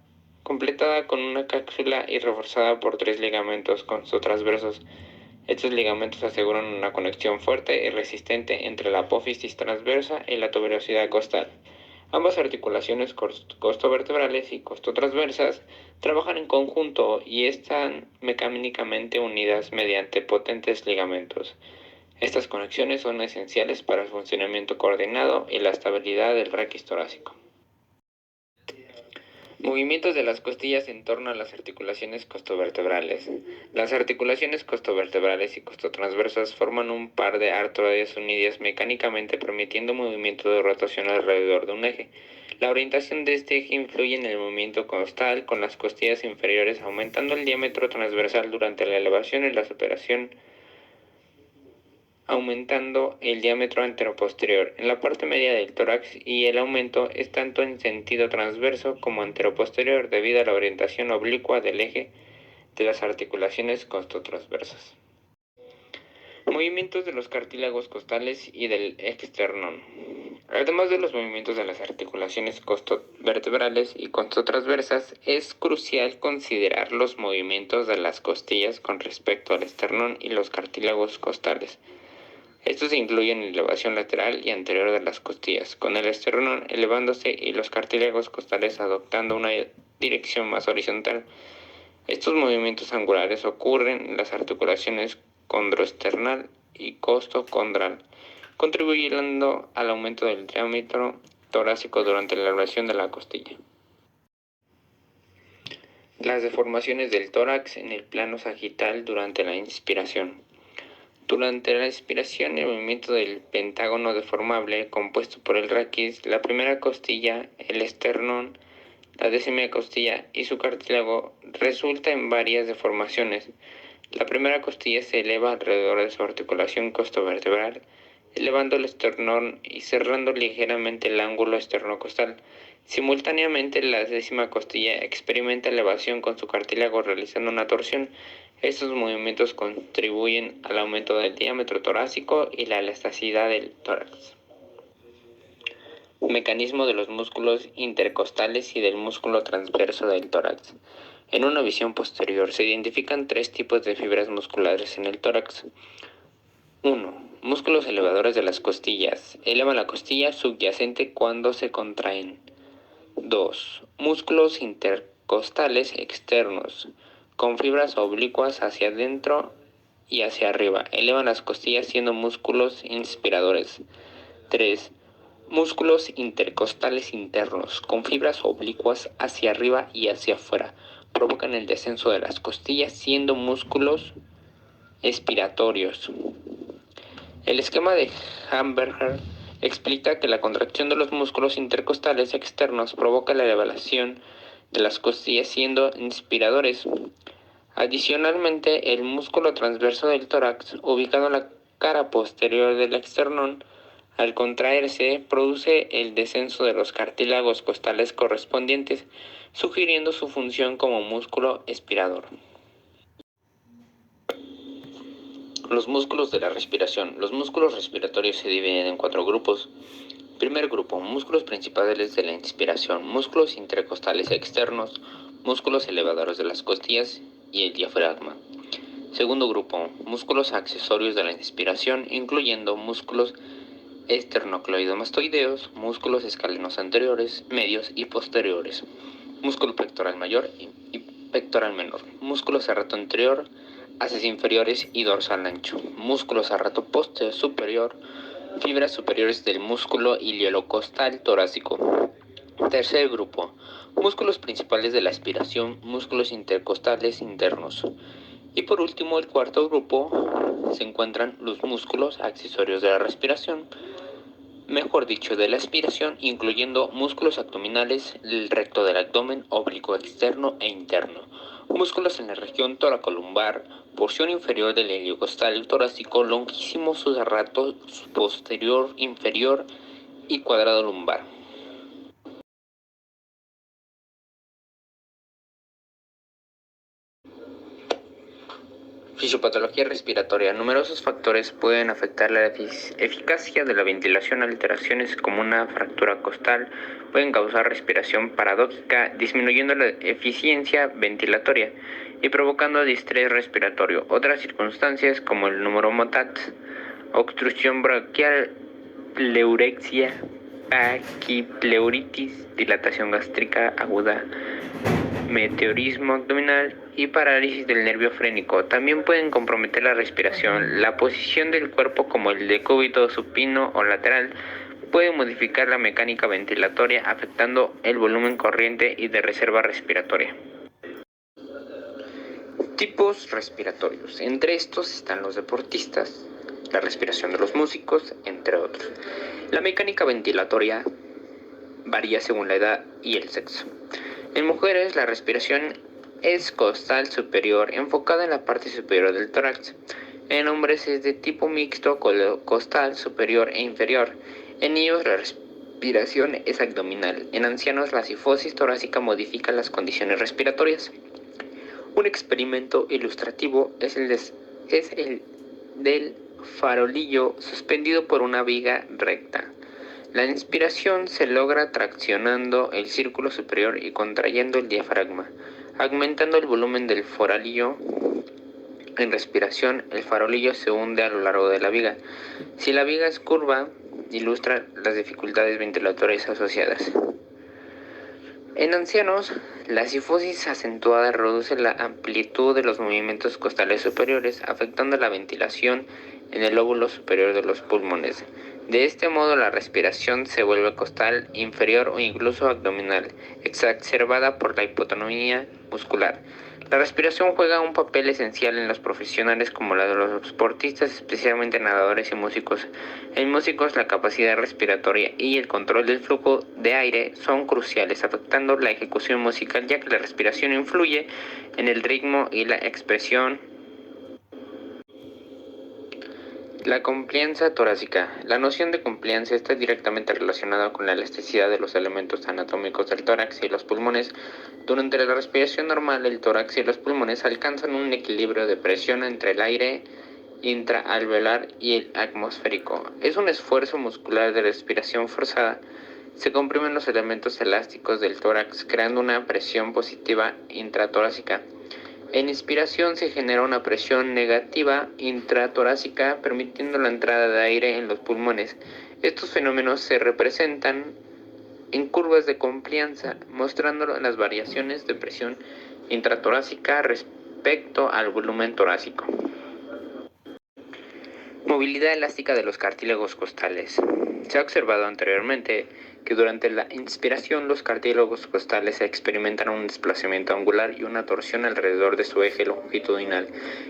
con una cápsula y reforzada por 3 ligamentos costotransversos. Estos ligamentos aseguran una conexión fuerte y resistente entre la apófisis transversa y la tuberosidad costal. Ambas articulaciones costovertebrales y costotransversas trabajan en conjunto y están mecánicamente unidas mediante potentes ligamentos. Estas conexiones son esenciales para el funcionamiento coordinado y la estabilidad del raquis torácico. Movimientos de las costillas en torno a las articulaciones costovertebrales. Las articulaciones costovertebrales y costotransversas forman un par de artrodias unidas mecánicamente, permitiendo movimiento de rotación alrededor de un eje. La orientación de este eje influye en el movimiento costal con las costillas inferiores, aumentando el diámetro transversal durante la elevación y la superación, aumentando el diámetro anteroposterior en la parte media del tórax, y el aumento es tanto en sentido transverso como anteroposterior debido a la orientación oblicua del eje de las articulaciones costotransversas. Movimientos de los cartílagos costales y del esternón. Además de los movimientos de las articulaciones costovertebrales y costotransversas, es crucial considerar los movimientos de las costillas con respecto al esternón y los cartílagos costales. Estos incluyen elevación lateral y anterior de las costillas, con el esternón elevándose y los cartílagos costales adoptando una dirección más horizontal. Estos movimientos angulares ocurren en las articulaciones condroesternal y costocondral, contribuyendo al aumento del diámetro torácico durante la elevación de la costilla. Las deformaciones del tórax en el plano sagital durante la inspiración. Durante la inspiración, el movimiento del pentágono deformable compuesto por el raquis, la primera costilla, el esternón, la décima costilla y su cartílago resulta en varias deformaciones. La primera costilla se eleva alrededor de su articulación costovertebral, elevando el esternón y cerrando ligeramente el ángulo esternocostal. Simultáneamente, la décima costilla experimenta elevación con su cartílago realizando una torsión. Estos movimientos contribuyen al aumento del diámetro torácico y la elasticidad del tórax. Mecanismo de los músculos intercostales y del músculo transverso del tórax. En una visión posterior se identifican 3 tipos de fibras musculares en el tórax. 1. Músculos elevadores de las costillas. Elevan la costilla subyacente cuando se contraen. 2. Músculos intercostales externos, con fibras oblicuas hacia adentro y hacia arriba. Elevan las costillas siendo músculos inspiradores. 3. Músculos intercostales internos, con fibras oblicuas hacia arriba y hacia afuera. Provocan el descenso de las costillas siendo músculos expiratorios. El esquema de Hamburger explica que la contracción de los músculos intercostales externos provoca la elevación de las costillas siendo inspiradores. Adicionalmente, el músculo transverso del tórax, ubicado en la cara posterior del esternón, al contraerse, produce el descenso de los cartílagos costales correspondientes, sugiriendo su función como músculo expirador. Los músculos de la respiración. Los músculos respiratorios se dividen en 4 grupos. Primer grupo, músculos principales de la inspiración, músculos intercostales externos, músculos elevadores de las costillas y el diafragma. Segundo grupo, músculos accesorios de la inspiración, incluyendo músculos esternocleidomastoideos, músculos escalenos anteriores, medios y posteriores, músculo pectoral mayor y pectoral menor, músculo serrato anterior, haces inferiores y dorsal ancho, músculo serrato posterior superior, fibras superiores del músculo iliocostal torácico. Tercer grupo, músculos principales de la aspiración, músculos intercostales internos. Y por último, el cuarto grupo se encuentran los músculos accesorios de la respiración, mejor dicho, de la aspiración, incluyendo músculos abdominales, el recto del abdomen, oblicuo externo e interno, músculos en la región toracolumbar, porción inferior del iliocostal torácico, longísimo subserrato posterior inferior y cuadrado lumbar. Fisiopatología respiratoria. Numerosos factores pueden afectar la eficacia de la ventilación. Alteraciones como una fractura costal pueden causar respiración paradójica, disminuyendo la eficiencia ventilatoria y provocando distrés respiratorio. Otras circunstancias como el neumotórax, obstrucción bronquial, pleurexia, paquipleuritis, dilatación gástrica aguda, meteorismo abdominal y parálisis del nervio frénico. También pueden comprometer la respiración. La posición del cuerpo, como el decúbito supino o lateral, puede modificar la mecánica ventilatoria, afectando el volumen corriente y de reserva respiratoria. Tipos respiratorios. Entre estos están los deportistas, la respiración de los músicos, entre otros. La mecánica ventilatoria varía según la edad y el sexo. En mujeres, la respiración es costal superior, enfocada en la parte superior del tórax. En hombres es de tipo mixto, costal superior e inferior. En niños, la respiración es abdominal. En ancianos, la sifosis torácica modifica las condiciones respiratorias. Un experimento ilustrativo es el del farolillo suspendido por una viga recta. La inspiración se logra traccionando el círculo superior y contrayendo el diafragma, aumentando el volumen del farolillo. En respiración, el farolillo se hunde a lo largo de la viga. Si la viga es curva, ilustra las dificultades ventilatorias asociadas. En ancianos, la sifosis acentuada reduce la amplitud de los movimientos costales superiores, afectando la ventilación en el lóbulo superior de los pulmones. De este modo, la respiración se vuelve costal, inferior o incluso abdominal, exacerbada por la hipotonía muscular. La respiración juega un papel esencial en los profesionales como la de los deportistas, especialmente nadadores y músicos. En músicos, la capacidad respiratoria y el control del flujo de aire son cruciales, afectando la ejecución musical, ya que la respiración influye en el ritmo y la expresión. La complianza torácica. La noción de complianza está directamente relacionada con la elasticidad de los elementos anatómicos del tórax y los pulmones. Durante la respiración normal, el tórax y los pulmones alcanzan un equilibrio de presión entre el aire intraalveolar y el atmosférico. Es un esfuerzo muscular de respiración forzada. Se comprimen los elementos elásticos del tórax, creando una presión positiva intratorácica. En inspiración se genera una presión negativa intratorácica, permitiendo la entrada de aire en los pulmones. Estos fenómenos se representan en curvas de complianza, mostrando las variaciones de presión intratorácica respecto al volumen torácico. Movilidad elástica de los cartílagos costales. Se ha observado anteriormente que durante la inspiración los cartílagos costales experimentan un desplazamiento angular y una torsión alrededor de su eje longitudinal.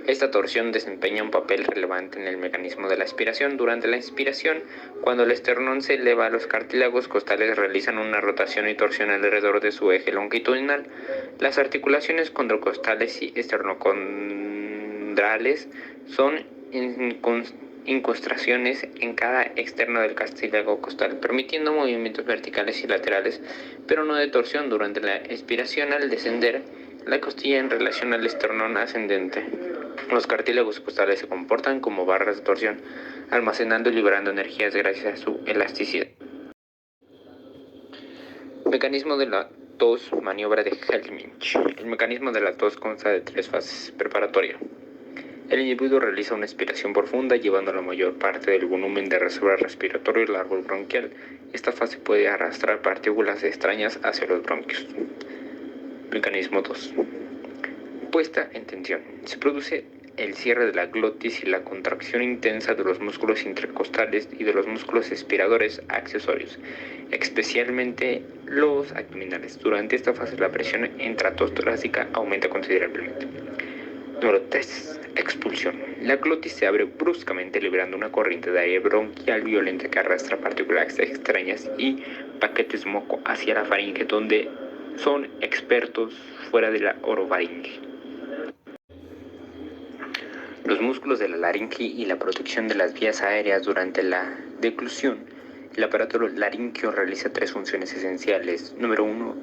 Esta torsión desempeña un papel relevante en el mecanismo de la aspiración. Durante la inspiración, cuando el esternón se eleva, los cartílagos costales realizan una rotación y torsión alrededor de su eje longitudinal. Las articulaciones condrocostales y esternocondrales son incrustaciones en cada externo del cartílago costal, permitiendo movimientos verticales y laterales, pero no de torsión durante la expiración. Al descender la costilla en relación al esternón ascendente, los cartílagos costales se comportan como barras de torsión, almacenando y liberando energías gracias a su elasticidad. Mecanismo de la tos, maniobra de Helmich. El mecanismo de la tos consta de 3 fases. Preparatoria. El individuo realiza una expiración profunda, llevando la mayor parte del volumen de reserva respiratorio al árbol bronquial. Esta fase puede arrastrar partículas extrañas hacia los bronquios. Mecanismo 2. Puesta en tensión. Se produce el cierre de la glotis y la contracción intensa de los músculos intercostales y de los músculos expiradores accesorios, especialmente los abdominales. Durante esta fase la presión intratorácica aumenta considerablemente. Número 3. Expulsión. La glotis se abre bruscamente, liberando una corriente de aire bronquial violenta que arrastra partículas extrañas y paquetes moco hacia la faringe, donde son expertos fuera de la orofaringe. Los músculos de la laringe y la protección de las vías aéreas durante la deglución. El aparato laríngeo realiza 3 funciones esenciales. Número 1.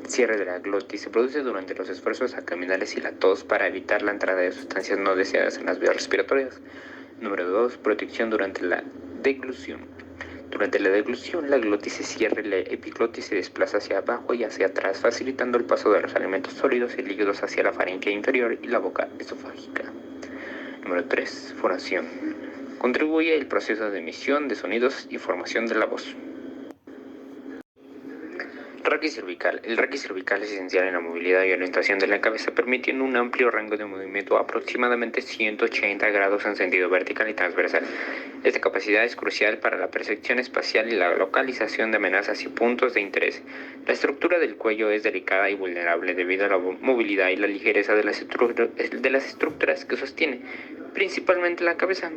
Cierre de la glotis. Se produce durante los esfuerzos abdominales y la tos para evitar la entrada de sustancias no deseadas en las vías respiratorias. Número 2. Protección durante la deglución. Durante la deglución, la glotis se cierra y la epiglotis se desplaza hacia abajo y hacia atrás, facilitando el paso de los alimentos sólidos y líquidos hacia la faringe inferior y la boca esofágica. Número 3. Fonación. Contribuye al proceso de emisión de sonidos y formación de la voz. Raquis cervical. El raquis cervical es esencial en la movilidad y orientación de la cabeza, permitiendo un amplio rango de movimiento, aproximadamente 180 grados en sentido vertical y transversal. Esta capacidad es crucial para la percepción espacial y la localización de amenazas y puntos de interés. La estructura del cuello es delicada y vulnerable debido a la movilidad y la ligereza de las estructuras que sostiene, principalmente la cabeza.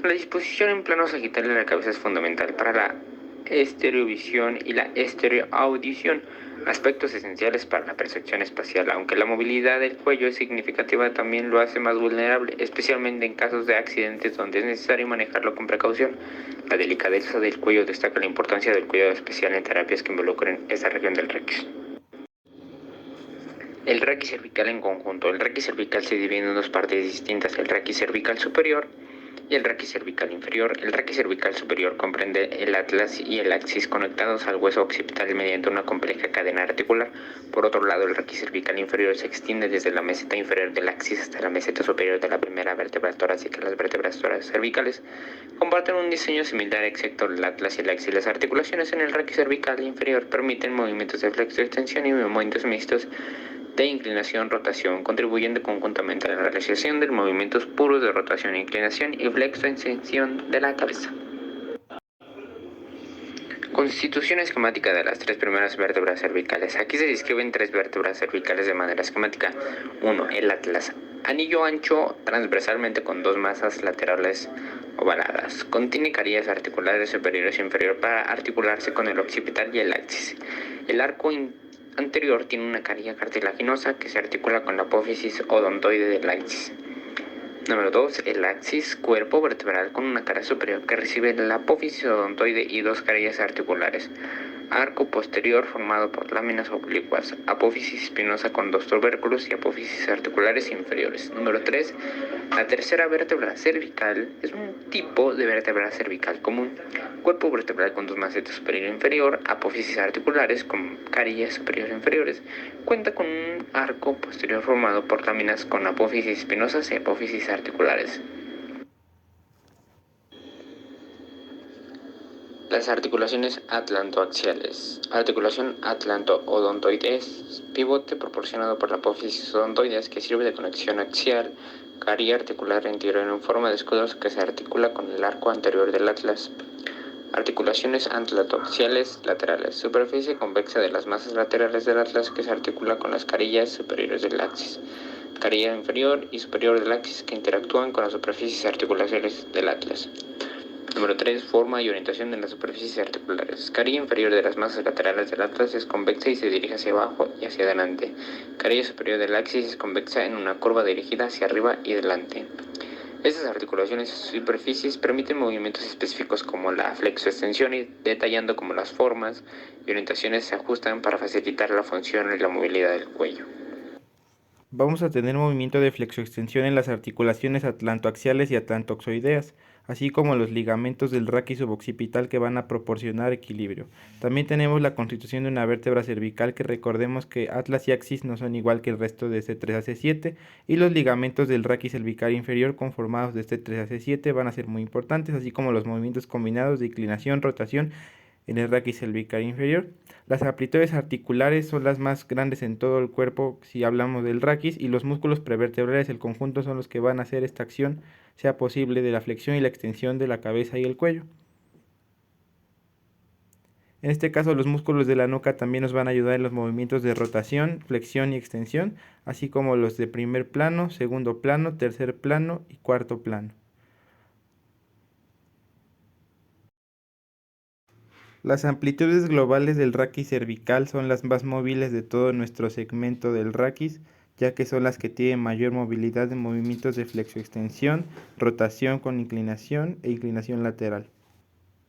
La disposición en plano sagital de la cabeza es fundamental para la estereovisión y la estereoaudición, aspectos esenciales para la percepción espacial. Aunque la movilidad del cuello es significativa, también lo hace más vulnerable, especialmente en casos de accidentes donde es necesario manejarlo con precaución. La delicadeza del cuello destaca la importancia del cuidado especial en terapias que involucren esta región del raquis. El raquis cervical en conjunto. El raquis cervical se divide en 2 partes distintas: el raquis cervical superior y el raquis cervical inferior. El raquis cervical superior comprende el atlas y el axis conectados al hueso occipital mediante una compleja cadena articular. Por otro lado, el raquis cervical inferior se extiende desde la meseta inferior del axis hasta la meseta superior de la primera vértebra torácica. Las vértebras cervicales comparten un diseño similar, excepto el atlas y el axis. Las articulaciones en el raquis cervical inferior permiten movimientos de flexo-extensión y movimientos mixtos de inclinación, rotación, contribuyendo conjuntamente a la realización de movimientos puros de rotación, inclinación y flexo-extensión de la cabeza. Constitución esquemática de las 3 primeras vértebras cervicales. Aquí se describen 3 vértebras cervicales de manera esquemática. 1. El atlas. Anillo ancho transversalmente con 2 masas laterales ovaladas. Contiene carillas articulares superiores e inferiores para articularse con el occipital y el axis. El arco anterior tiene una carilla cartilaginosa que se articula con la apófisis odontoide del axis. Número 2. El axis, cuerpo vertebral con una cara superior que recibe la apófisis odontoide y 2 carillas articulares. Arco posterior formado por láminas oblicuas, apófisis espinosa con 2 tubérculos y apófisis articulares inferiores. Número 3. La tercera vértebra cervical es un tipo de vértebra cervical común. Cuerpo vertebral con 2 macetes superior e inferior, apófisis articulares con carillas superior e inferiores. Cuenta con un arco posterior formado por láminas con apófisis espinosas y apófisis articulares. Las articulaciones atlantoaxiales. Articulación atlanto-odontoides, pivote proporcionado por la apófisis odontoides que sirve de conexión axial, carilla articular anterior en forma de escudos que se articula con el arco anterior del atlas. Articulaciones atlantoaxiales laterales. Superficie convexa de las masas laterales del atlas que se articula con las carillas superiores del axis. Carilla inferior y superior del axis que interactúan con las superficies articulares del atlas. Número 3. Forma y orientación de las superficies articulares. Carilla inferior de las masas laterales del atlas es convexa y se dirige hacia abajo y hacia adelante. Carilla superior del axis es convexa en una curva dirigida hacia arriba y adelante. Estas articulaciones y superficies permiten movimientos específicos como la flexoextensión y detallando cómo las formas y orientaciones se ajustan para facilitar la función y la movilidad del cuello. Vamos a tener movimiento de flexoextensión en las articulaciones atlantoaxiales y atlantoxoideas, así como los ligamentos del raquis suboccipital que van a proporcionar equilibrio. También tenemos la constitución de una vértebra cervical que recordemos que atlas y axis no son igual que el resto de C3 a C7 y los ligamentos del raquis cervical inferior conformados de C3 a C7 van a ser muy importantes, así como los movimientos combinados de inclinación, rotación en el raquis cervical inferior. Las amplitudes articulares son las más grandes en todo el cuerpo si hablamos del raquis y los músculos prevertebrales del conjunto son los que van a hacer esta acción sea posible de la flexión y la extensión de la cabeza y el cuello. En este caso los músculos de la nuca también nos van a ayudar en los movimientos de rotación, flexión y extensión, así como los de primer plano, segundo plano, tercer plano y cuarto plano. Las amplitudes globales del raquis cervical son las más móviles de todo nuestro segmento del raquis, ya que son las que tienen mayor movilidad de movimientos de flexoextensión, rotación con inclinación e inclinación lateral.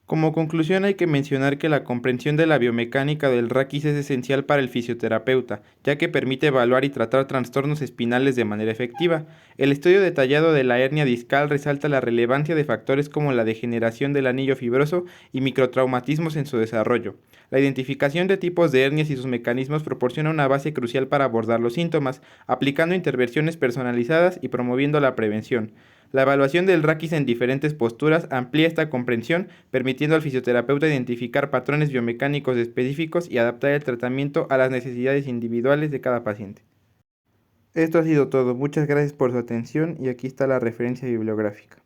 Como conclusión hay que mencionar que la comprensión de la biomecánica del raquis es esencial para el fisioterapeuta, ya que permite evaluar y tratar trastornos espinales de manera efectiva. El estudio detallado de la hernia discal resalta la relevancia de factores como la degeneración del anillo fibroso y microtraumatismos en su desarrollo. La identificación de tipos de hernias y sus mecanismos proporciona una base crucial para abordar los síntomas, aplicando intervenciones personalizadas y promoviendo la prevención. La evaluación del raquis en diferentes posturas amplía esta comprensión, permitiendo al fisioterapeuta identificar patrones biomecánicos específicos y adaptar el tratamiento a las necesidades individuales de cada paciente. Esto ha sido todo, muchas gracias por su atención y aquí está la referencia bibliográfica.